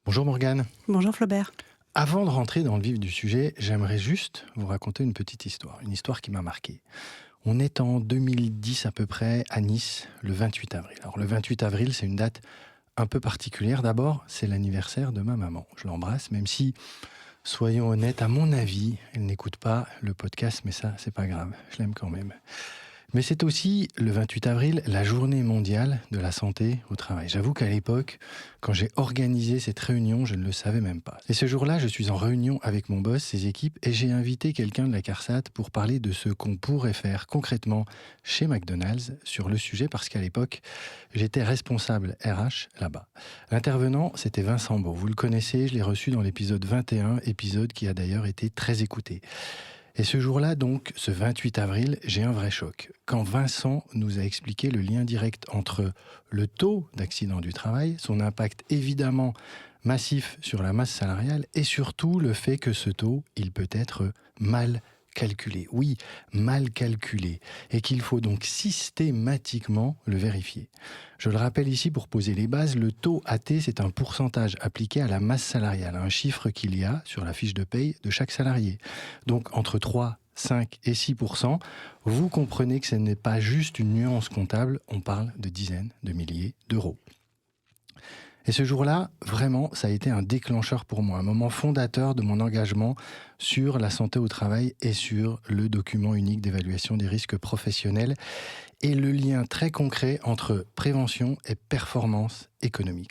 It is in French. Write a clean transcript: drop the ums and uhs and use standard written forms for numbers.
Bonjour Morgane. Bonjour Flaubert. Avant de rentrer dans le vif du sujet, j'aimerais juste vous raconter une petite histoire, une histoire qui m'a marqué. On est en 2010 à peu près à Nice, le 28 avril. Alors le 28 avril, c'est une date un peu particulière. D'abord, c'est l'anniversaire de ma maman. Je l'embrasse, même si, soyons honnêtes, à mon avis, elle n'écoute pas le podcast, mais ça, c'est pas grave, je l'aime quand même. Mais c'est aussi, le 28 avril, la journée mondiale de la santé au travail. J'avoue qu'à l'époque, quand j'ai organisé cette réunion, je ne le savais même pas. Et ce jour-là, je suis en réunion avec mon boss, ses équipes, et j'ai invité quelqu'un de la CARSAT pour parler de ce qu'on pourrait faire concrètement chez McDonald's sur le sujet, parce qu'à l'époque, j'étais responsable RH là-bas. L'intervenant, c'était Vincent Beau. Vous le connaissez, je l'ai reçu dans l'épisode 21, épisode qui a d'ailleurs été très écouté. Et ce jour-là, donc, ce 28 avril, j'ai un vrai choc. Quand Vincent nous a expliqué le lien direct entre le taux d'accident du travail, son impact évidemment massif sur la masse salariale, et surtout le fait que ce taux, il peut être mal calculé. Oui, mal calculé. Et qu'il faut donc systématiquement le vérifier. Je le rappelle ici pour poser les bases, le taux AT, c'est un pourcentage appliqué à la masse salariale, un chiffre qu'il y a sur la fiche de paye de chaque salarié. Donc entre 3, 5 et 6%, vous comprenez que ce n'est pas juste une nuance comptable, on parle de dizaines de milliers d'euros. Et ce jour-là, vraiment, ça a été un déclencheur pour moi, un moment fondateur de mon engagement sur la santé au travail et sur le document unique d'évaluation des risques professionnels et le lien très concret entre prévention et performance économique.